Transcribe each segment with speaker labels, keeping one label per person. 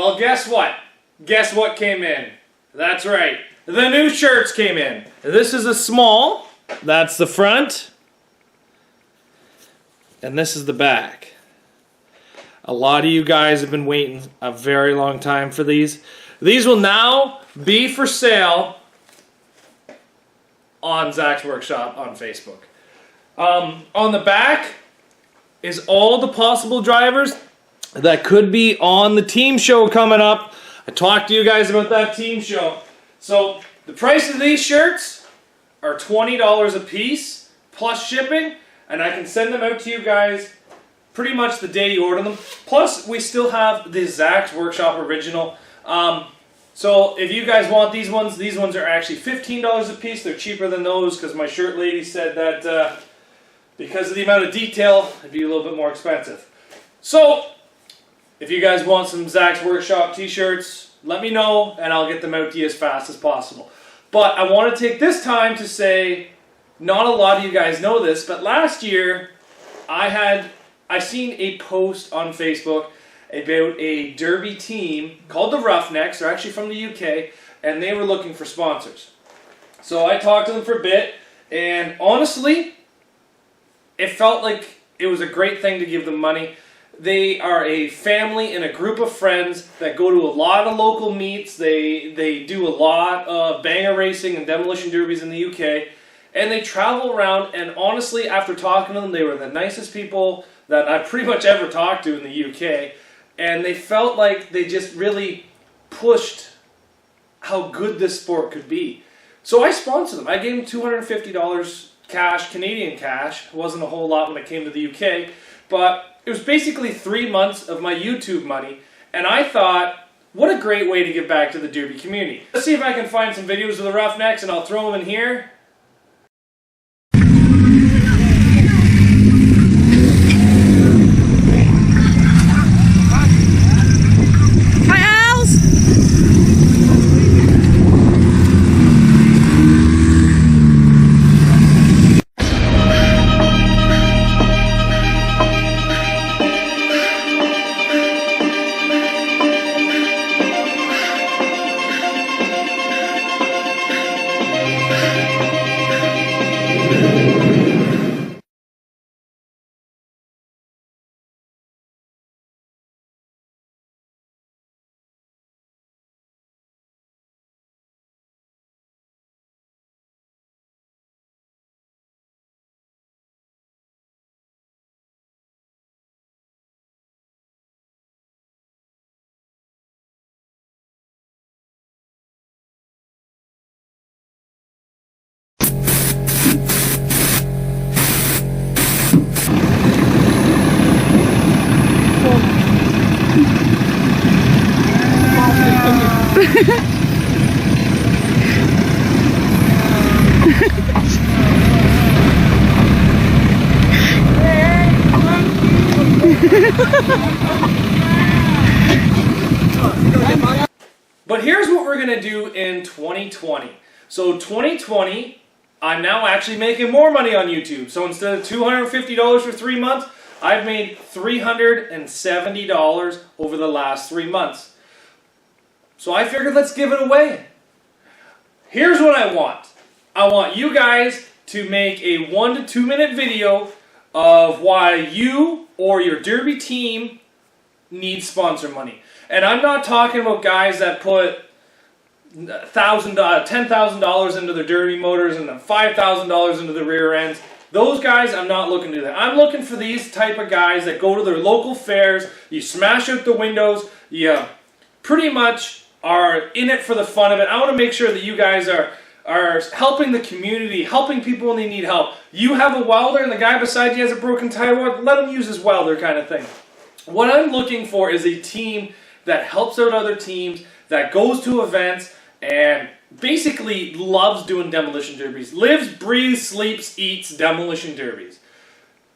Speaker 1: Well, guess what? Guess what came in? That's right. The new shirts came in. This is a small. That's the front. And this is the back. A lot of you guys have been waiting a very long time for these. These will now be for sale on ZACKS Workshop on Facebook. On the back is all the possible drivers that could be on the team show coming up. I talked to you guys about that team show. So the price of these shirts are $20 a piece plus shipping, and I can send them out to you guys pretty much the day you order them. Plus, we still have the ZACKS Workshop Original. So if you guys want these ones are actually $15 a piece. They're cheaper than those because my shirt lady said that because of the amount of detail, it'd be a little bit more expensive. So if you guys want some ZACKS Workshop t-shirts, let me know and I'll get them out to you as fast as possible. But I want to take this time to say, not a lot of you guys know this, but last year I seen a post on Facebook about a derby team called the Roughnecks. They're actually from the UK, and they were looking for sponsors. So I talked to them for a bit, and honestly, it felt like it was a great thing to give them money. They are a family and a group of friends that go to a lot of local meets. They do a lot of banger racing and demolition derbies in the UK, and they travel around, and honestly, after talking to them, they were the nicest people that I've pretty much ever talked to in the UK. And they felt like they just really pushed how good this sport could be. So I sponsored them. I gave them $250 cash, Canadian cash. It wasn't a whole lot when it came to the UK. But it was basically 3 months of my YouTube money. And I thought, what a great way to give back to the derby community. Let's see if I can find some videos of the Roughnecks and I'll throw them in here. But here's what we're going to do in 2020. So 2020, I'm now actually making more money on YouTube. So instead of $250 for 3 months, I've made $370 over the last 3 months. So I figured let's give it away. Here's what I want. I want you guys to make a 1 to 2 minute video of why you or your derby team needs sponsor money. And I'm not talking about guys that put $10,000 into their derby motors and then $5,000 into the rear ends. Those guys, I'm not looking to do that. I'm looking for these type of guys that go to their local fairs, you smash out the windows, you pretty much are in it for the fun of it. I want to make sure that you guys are helping the community, helping people when they need help. You have a welder and the guy beside you has a broken tie rod, let him use his welder kind of thing. What I'm looking for is a team that helps out other teams, that goes to events, and basically loves doing demolition derbies. Lives, breathes, sleeps, eats demolition derbies.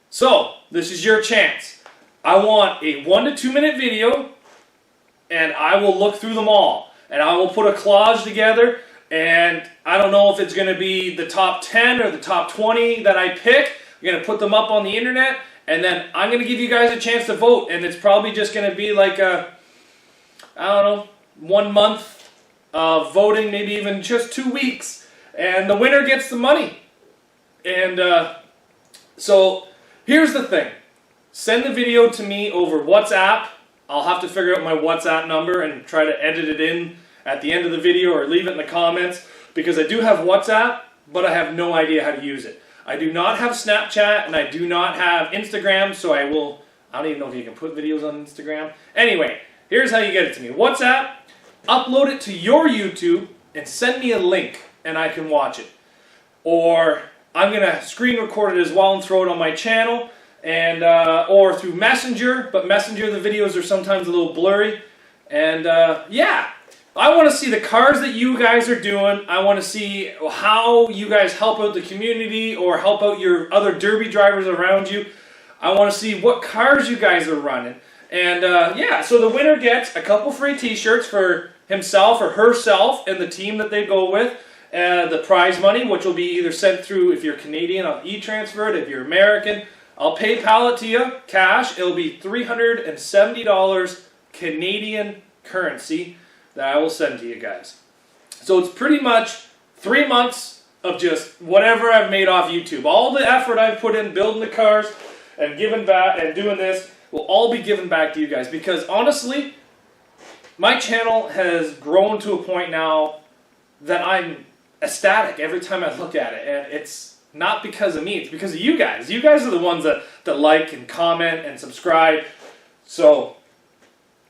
Speaker 1: So, this is your chance. I want a 1 to 2 minute video, and I will look through them all. And I will put a collage together, and I don't know if it's going to be the top 10 or the top 20 that I pick. I'm going to put them up on the internet, and then I'm going to give you guys a chance to vote. And it's probably just going to be like a I don't know, 1 month of voting, maybe even just 2 weeks, and the winner gets the money. And so here's the thing. Send the video to me over WhatsApp. I'll have to figure out my WhatsApp number and try to edit it in at the end of the video or leave it in the comments, because I do have WhatsApp, but I have no idea how to use it. I do not have Snapchat and I do not have Instagram, so I don't even know if you can put videos on Instagram. Anyway, here's how you get it to me. WhatsApp, upload it to your YouTube and send me a link and I can watch it. Or I'm going to screen record it as well and throw it on my channel, and or through Messenger, but Messenger, the videos are sometimes a little blurry. And yeah, I want to see the cars that you guys are doing. I want to see how you guys help out the community or help out your other derby drivers around you. I want to see what cars you guys are running. And yeah, so the winner gets a couple free t-shirts for himself or herself and the team that they go with. The prize money, which will be either sent through, if you're Canadian, I'll e-transfer it. If you're American, I'll PayPal it to you, cash. It'll be $370 Canadian currency that I will send to you guys. So it's pretty much 3 months of just whatever I've made off YouTube. All the effort I've put in building the cars and giving back and doing this will all be given back to you guys, because honestly, my channel has grown to a point now that I'm ecstatic every time I look at it, and it's not because of me, it's because of you guys. You guys are the ones that like and comment and subscribe. So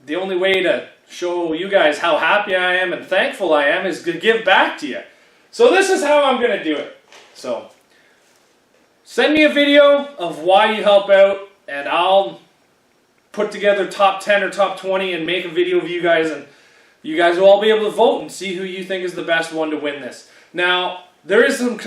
Speaker 1: the only way to show you guys how happy I am and thankful I am is to give back to you. So this is how I'm going to do it. So send me a video of why you help out, and I'll put together top 10 or top 20 and make a video of you guys, and you guys will all be able to vote and see who you think is the best one to win this. Now, there is some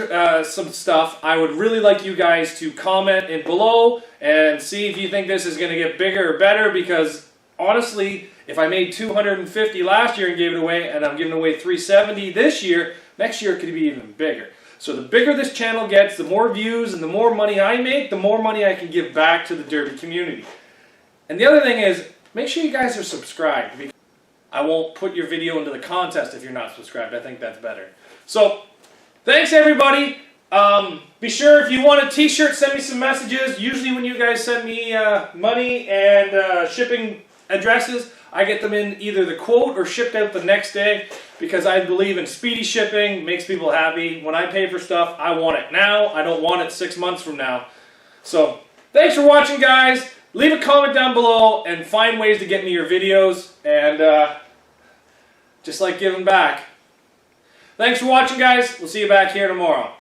Speaker 1: stuff I would really like you guys to comment in below and see if you think this is going to get bigger or better, because honestly, if I made 250 last year and gave it away, and I'm giving away 370 this year, next year it could be even bigger. So the bigger this channel gets, the more views and the more money I make, the more money I can give back to the derby community. And the other thing is, make sure you guys are subscribed, because I won't put your video into the contest if you're not subscribed. I think that's better. So, thanks everybody. Be sure, if you want a t-shirt, send me some messages. Usually when you guys send me money and shipping addresses, I get them in either the quote or shipped out the next day, because I believe in speedy shipping. Makes people happy. When I pay for stuff, I want it now. I don't want it 6 months from now. So, thanks for watching, guys. Leave a comment down below and find ways to get me your videos, and just like giving back. Thanks for watching, guys. We'll see you back here tomorrow.